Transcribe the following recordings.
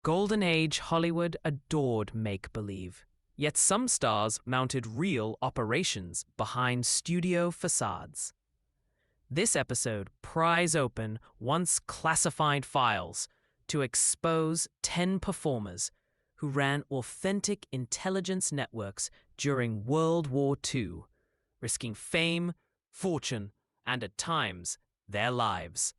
Golden Age Hollywood adored make-believe, yet some stars mounted real operations behind studio facades. This episode pries open once classified files to expose 10 performers who ran authentic intelligence networks during World War II, risking fame, fortune, and at times, their lives.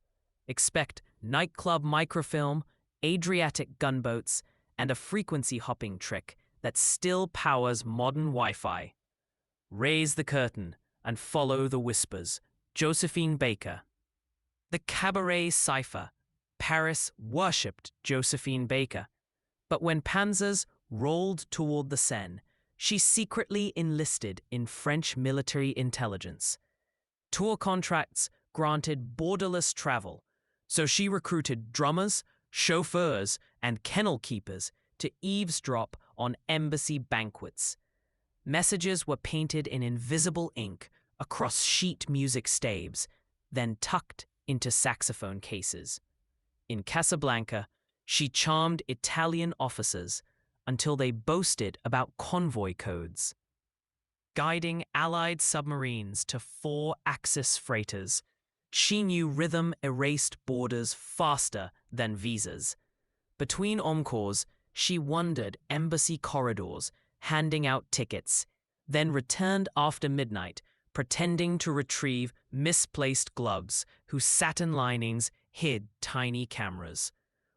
Expect nightclub microfilm, Adriatic gunboats, and a frequency-hopping trick that still powers modern Wi-Fi. Raise the curtain and follow the whispers. Josephine Baker. The cabaret cipher. Paris worshipped Josephine Baker. But when panzers rolled toward the Seine, she secretly enlisted in French military intelligence. Tour contracts granted borderless travel, so she recruited drummers, chauffeurs, and kennel keepers to eavesdrop on embassy banquets. Messages were painted in invisible ink across sheet music staves, then tucked into saxophone cases. In Casablanca, she charmed Italian officers until they boasted about convoy codes. Guiding Allied submarines to 4-axis freighters, she knew rhythm erased borders faster than visas. Between encores, she wandered embassy corridors, handing out tickets, then returned after midnight, pretending to retrieve misplaced gloves whose satin linings hid tiny cameras.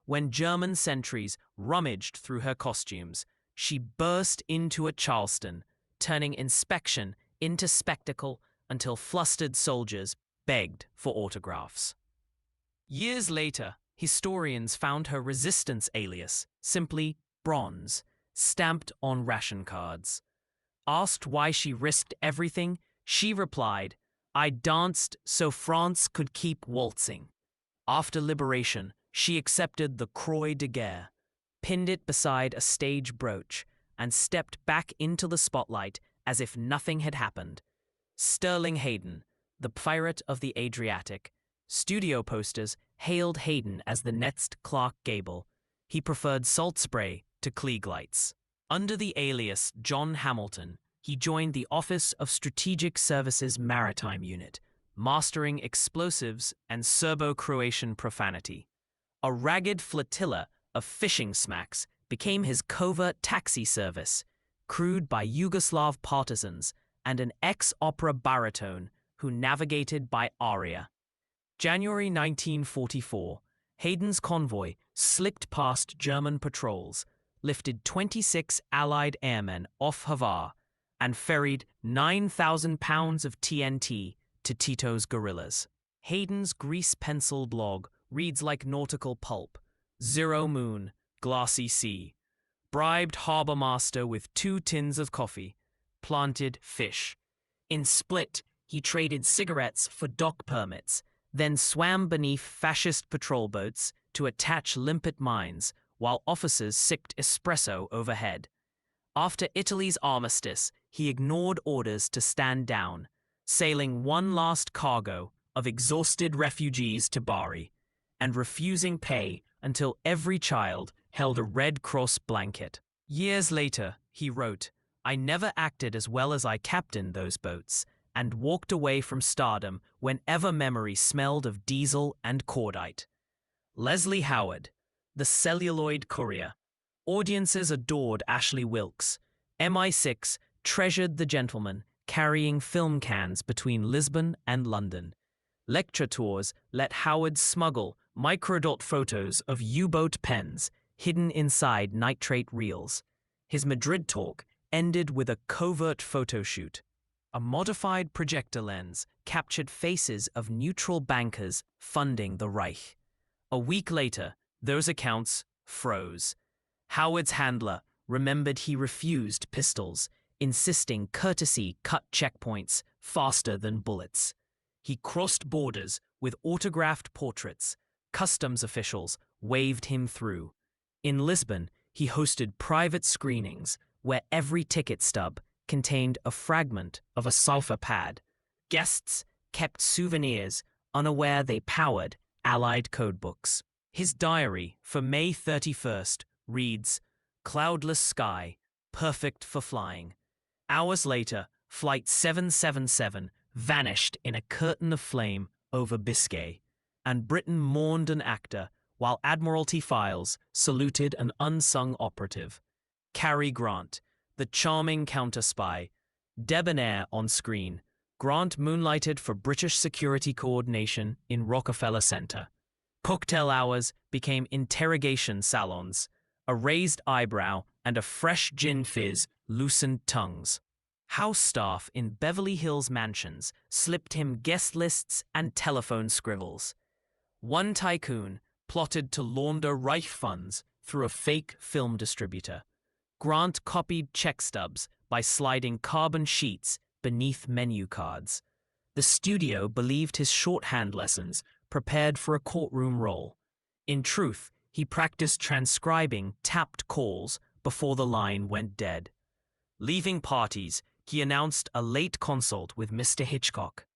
When German sentries rummaged through her costumes, she burst into a Charleston, turning inspection into spectacle until flustered soldiers begged for autographs. Years later, historians found her resistance alias simply Bronze, stamped on ration cards. Asked why she risked everything, she replied, "I danced so France could keep waltzing." After liberation, she accepted the Croix de Guerre, pinned it beside a stage brooch, and stepped back into the spotlight as if nothing had happened. Sterling Hayden, the pirate of the Adriatic. Studio posters hailed Hayden as the next Clark Gable. He preferred salt spray to Klieg lights. Under the alias John Hamilton, he joined the Office of Strategic Services Maritime Unit, mastering explosives and Serbo-Croatian profanity. A ragged flotilla of fishing smacks became his covert taxi service, crewed by Yugoslav partisans and an ex-opera baritone who navigated by aria. January 1944, Hayden's convoy slipped past German patrols, lifted 26 Allied airmen off Hvar, and ferried 9,000 pounds of TNT to Tito's guerrillas. Hayden's grease-penciled log reads like nautical pulp. Zero moon, glassy sea. Bribed harbor master with 2 tins of coffee. Planted fish. In Split, he traded cigarettes for dock permits, then swam beneath fascist patrol boats to attach limpet mines while officers sipped espresso overhead. After Italy's armistice, he ignored orders to stand down, sailing one last cargo of exhausted refugees to Bari, and refusing pay until every child held a Red Cross blanket. Years later, he wrote, "I never acted as well as I captained those boats, and walked away from stardom whenever memory smelled of diesel and cordite." Leslie Howard, the celluloid courier. Audiences adored Ashley Wilkes. MI6 treasured the gentleman carrying film cans between Lisbon and London. Lecture tours let Howard smuggle microdot photos of U-boat pens hidden inside nitrate reels. His Madrid talk ended with a covert photo shoot. A modified projector lens captured faces of neutral bankers funding the Reich. A week later, those accounts froze. Howard's handler remembered he refused pistols, insisting courtesy cut checkpoints faster than bullets. He crossed borders with autographed portraits. Customs officials waved him through. In Lisbon, he hosted private screenings where every ticket stub contained a fragment of a sulfur pad. Guests kept souvenirs, unaware they powered Allied codebooks. His diary for May 31st reads, "Cloudless sky, perfect for flying." Hours later, Flight 777 vanished in a curtain of flame over Biscay, and Britain mourned an actor while Admiralty files saluted an unsung operative. Cary Grant, the charming counter-spy, debonair on screen, Grant moonlighted for British security coordination in Rockefeller Center. Cocktail hours became interrogation salons. A raised eyebrow and a fresh gin fizz loosened tongues. House staff in Beverly Hills mansions slipped him guest lists and telephone scribbles. One tycoon plotted to launder Reich funds through a fake film distributor. Grant copied check stubs by sliding carbon sheets beneath menu cards. The studio believed his shorthand lessons prepared for a courtroom role. In truth, he practiced transcribing tapped calls before the line went dead. Leaving parties, he announced a late consult with Mr. Hitchcock.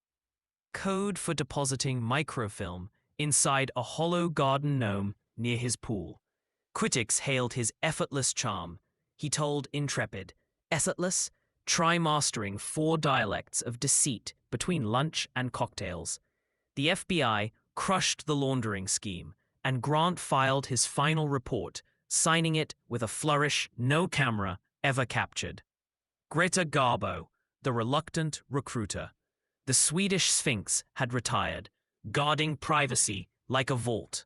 Code for depositing microfilm inside a hollow garden gnome near his pool. Critics hailed his effortless charm. He told Intrepid, "Effortless? Try mastering 4 dialects of deceit between lunch and cocktails." The FBI crushed the laundering scheme, and Grant filed his final report, signing it with a flourish no camera ever captured. Greta Garbo, the reluctant recruiter. The Swedish Sphinx had retired, guarding privacy like a vault.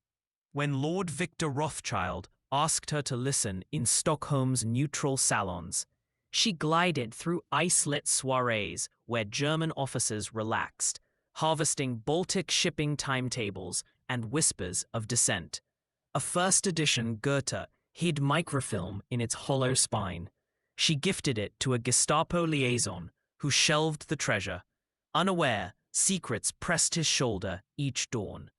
When Lord Victor Rothschild asked her to listen in Stockholm's neutral salons, she glided through ice-lit soirees where German officers relaxed, harvesting Baltic shipping timetables and whispers of dissent. A first-edition Goethe hid microfilm in its hollow spine. She gifted it to a Gestapo liaison who shelved the treasure. Unaware, secrets pressed his shoulder each dawn.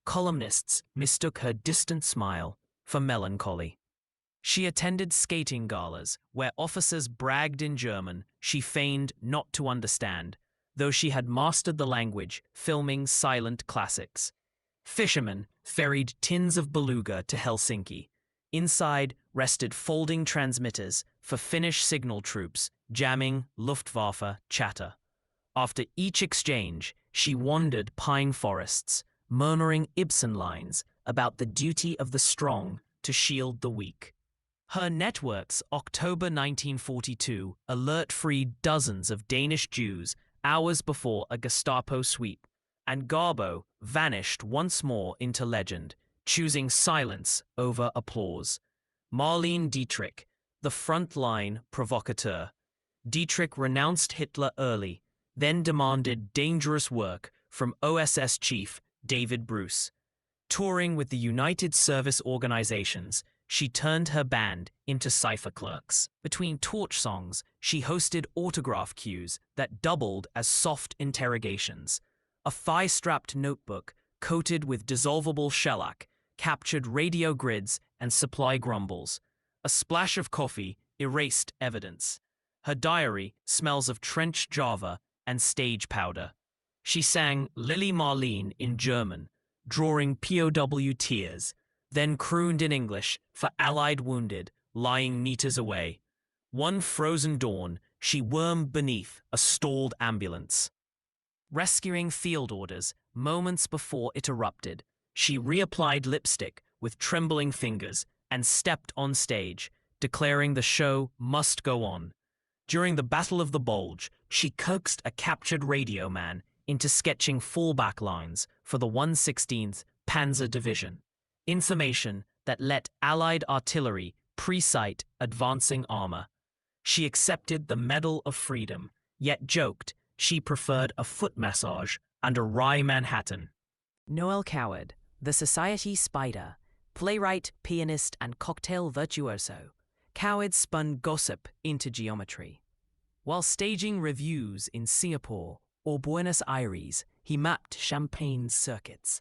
Columnists mistook her distant smile for melancholy. She attended skating galas where officers bragged in German she feigned not to understand, though she had mastered the language, filming silent classics. Fishermen ferried tins of beluga to Helsinki. Inside rested folding transmitters for Finnish signal troops, jamming Luftwaffe chatter. After each exchange, she wandered pine forests, murmuring Ibsen lines about the duty of the strong to shield the weak. Her network's October 1942 alert freed dozens of Danish Jews hours before a Gestapo sweep, and Garbo vanished once more into legend, choosing silence over applause. Marlene Dietrich, the frontline provocateur. Dietrich renounced Hitler early, then demanded dangerous work from OSS chief David Bruce. Touring with the United Service Organizations, she turned her band into cipher clerks. Between torch songs, she hosted autograph queues that doubled as soft interrogations. A thigh-strapped notebook coated with dissolvable shellac captured radio grids and supply grumbles. A splash of coffee erased evidence. Her diary smells of trench Java and stage powder. She sang Lily Marlene in German, drawing POW tears, then crooned in English for Allied wounded lying meters away. One frozen dawn, she wormed beneath a stalled ambulance. Rescuing field orders moments before it erupted, she reapplied lipstick with trembling fingers and stepped on stage, declaring the show must go on. During the Battle of the Bulge, she coaxed a captured radio man into sketching fallback lines for the 116th Panzer Division, information that let Allied artillery pre-sight advancing armor. She accepted the Medal of Freedom, yet joked she preferred a foot massage under Rye Manhattan. Noël Coward, the society spider, playwright, pianist, and cocktail virtuoso, Coward spun gossip into geometry. While staging revues in Singapore or Buenos Aires, he mapped champagne circuits.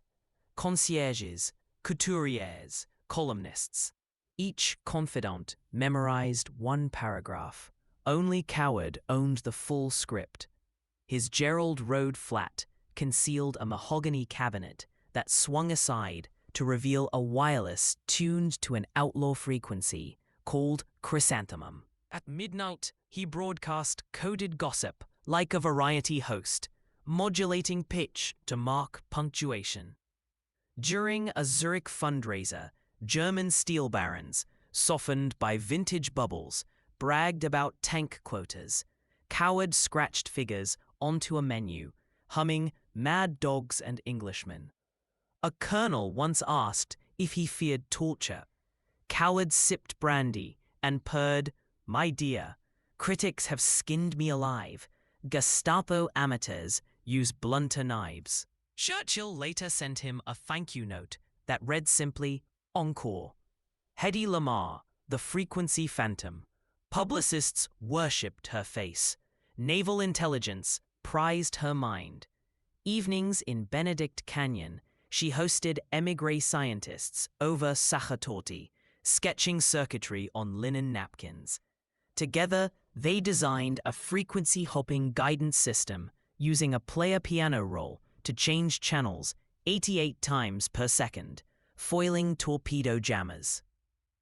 Concierges, couturiers, columnists. Each confidant memorized one paragraph. Only Coward owned the full script. His Gerald Road flat concealed a mahogany cabinet that swung aside to reveal a wireless tuned to an outlaw frequency called chrysanthemum. At midnight, he broadcast coded gossip like a variety host, modulating pitch to mark punctuation. During a Zurich fundraiser, German steel barons, softened by vintage bubbles, bragged about tank quotas. Coward scratched figures onto a menu, humming Mad Dogs and Englishmen. A colonel once asked if he feared torture. Coward sipped brandy and purred, "My dear, critics have skinned me alive. Gestapo amateurs use blunter knives." Churchill later sent him a thank you note that read simply, "Encore." Hedy Lamarr, the frequency phantom. Publicists worshipped her face. Naval intelligence prized her mind. Evenings in Benedict Canyon, she hosted émigré scientists over sachertorti, sketching circuitry on linen napkins. Together, they designed a frequency-hopping guidance system using a player piano roll to change channels 88 times per second, foiling torpedo jammers.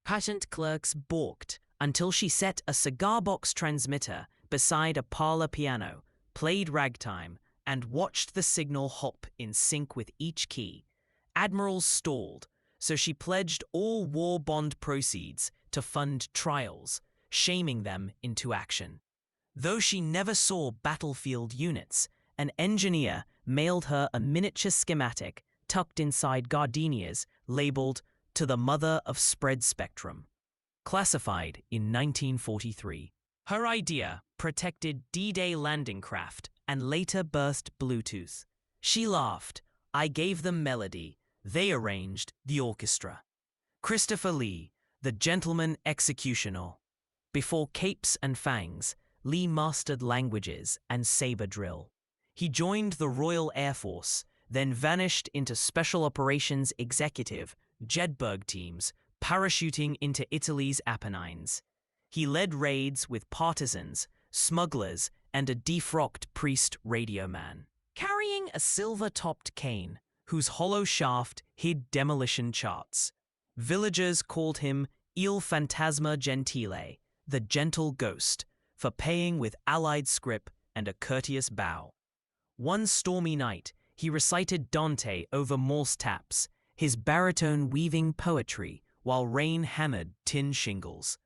Patent clerks balked until she set a cigar box transmitter beside a parlor piano, played ragtime, and watched the signal hop in sync with each key. Admirals stalled, so she pledged all war bond proceeds to fund trials, shaming them into action. Though she never saw battlefield units, an engineer mailed her a miniature schematic tucked inside gardenias labeled "To the Mother of Spread Spectrum." Classified in 1943. Her idea protected D-Day landing craft and later birthed Bluetooth. She laughed. "I gave them melody. They arranged the orchestra." Christopher Lee, the gentleman executioner. Before capes and fangs, Lee mastered languages and saber drill. He joined the Royal Air Force, then vanished into Special Operations Executive, Jedburgh teams, parachuting into Italy's Apennines. He led raids with partisans, smugglers, and a defrocked priest radio man. Carrying a silver-topped cane, whose hollow shaft hid demolition charts. Villagers called him Il Fantasma Gentile, the gentle ghost, for paying with Allied scrip and a courteous bow. One stormy night, he recited Dante over Morse taps, his baritone weaving poetry while rain hammered tin shingles.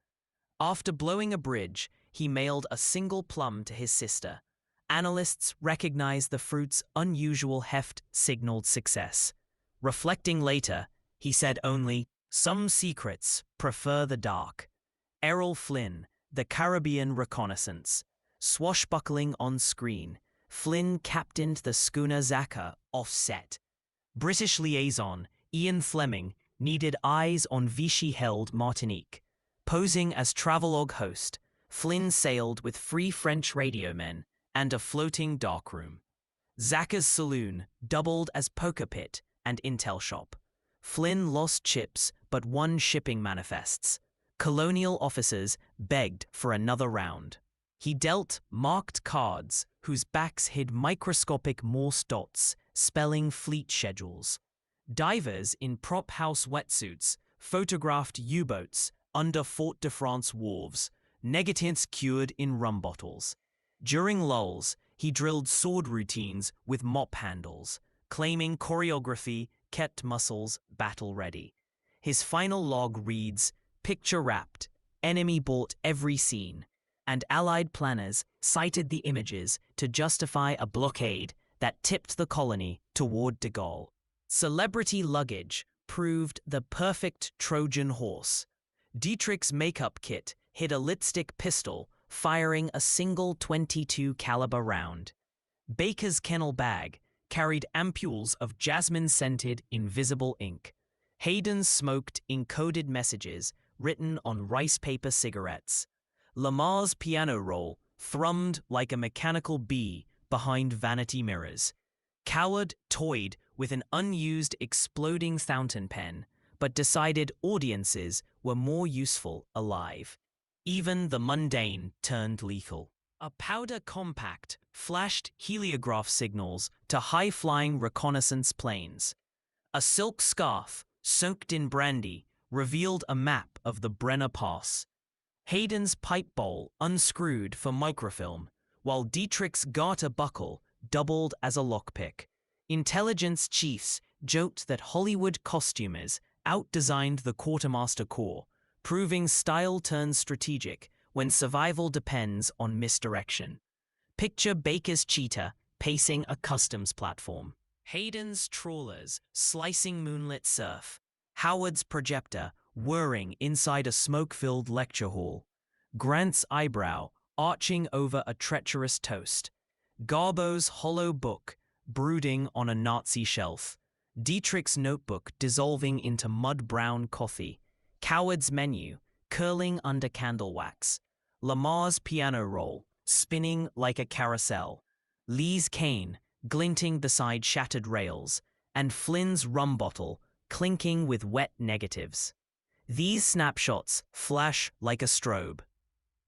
After blowing a bridge, he mailed a single plum to his sister. Analysts recognized the fruit's unusual heft signaled success. Reflecting later, he said only, "Some secrets prefer the dark." Errol Flynn, the Caribbean reconnaissance. Swashbuckling on screen, Flynn captained the schooner Zaka off-set. British liaison Ian Fleming needed eyes on Vichy-held Martinique. Posing as travelogue host, Flynn sailed with 3 French radiomen and a floating darkroom. Zaka's saloon doubled as poker pit and intel shop. Flynn lost chips but won shipping manifests. Colonial officers begged for another round. He dealt marked cards whose backs hid microscopic Morse dots, spelling fleet schedules. Divers in prop house wetsuits photographed U-boats under Fort de France wharves, negatives cured in rum bottles. During lulls, he drilled sword routines with mop handles, claiming choreography kept muscles battle-ready. His final log reads, "Picture-wrapped, enemy bought every scene," and Allied planners cited the images to justify a blockade that tipped the colony toward de Gaulle. Celebrity luggage proved the perfect Trojan horse. Dietrich's makeup kit hid a lipstick pistol firing a single .22 caliber round. Baker's kennel bag carried ampules of jasmine-scented invisible ink. Hayden smoked encoded messages written on rice paper cigarettes. Lamarr's piano roll thrummed like a mechanical bee behind vanity mirrors. Coward toyed with an unused exploding fountain pen, but decided audiences were more useful alive. Even the mundane turned lethal. A powder compact flashed heliograph signals to high-flying reconnaissance planes. A silk scarf soaked in brandy, revealed a map of the Brenner Pass. Hayden's pipe bowl unscrewed for microfilm, while Dietrich's garter buckle doubled as a lockpick. Intelligence chiefs joked that Hollywood costumers outdesigned the quartermaster corps, proving style turns strategic when survival depends on misdirection. Picture Baker's cheetah pacing a customs platform, Hayden's trawlers slicing moonlit surf, Howard's projector whirring inside a smoke-filled lecture hall, Grant's eyebrow arching over a treacherous toast, Garbo's hollow book brooding on a Nazi shelf, Dietrich's notebook dissolving into mud-brown coffee, Coward's menu curling under candle wax, Lamarr's piano roll spinning like a carousel, Lee's cane glinting beside shattered rails, and Flynn's rum bottle clinking with wet negatives. These snapshots flash like a strobe,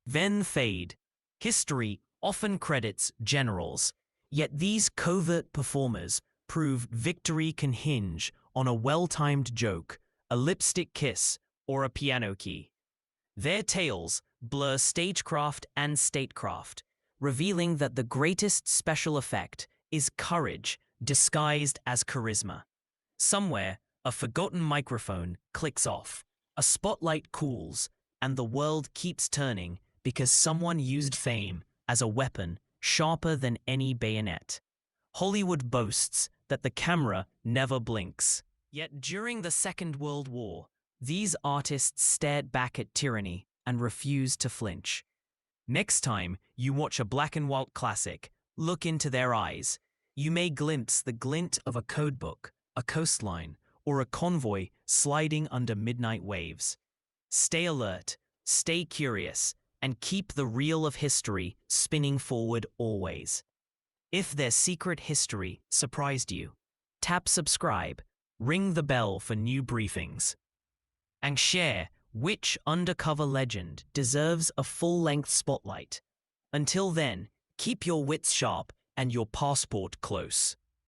then fade. History often credits generals, yet these covert performers prove victory can hinge on a well-timed joke, a lipstick kiss, or a piano key. Their tales blur stagecraft and statecraft, revealing that the greatest special effect is courage disguised as charisma. Somewhere, a forgotten microphone clicks off, a spotlight cools, and the world keeps turning because someone used fame as a weapon sharper than any bayonet. Hollywood boasts that the camera never blinks. Yet during the Second World War, these artists stared back at tyranny and refused to flinch. Next time you watch a black and white classic, look into their eyes. You may glimpse the glint of a codebook, a coastline, or a convoy sliding under midnight waves. Stay alert, stay curious, and keep the reel of history spinning forward always. If their secret history surprised you, tap subscribe, ring the bell for new briefings, and share which undercover legend deserves a full-length spotlight. Until then, keep your wits sharp and your passport close.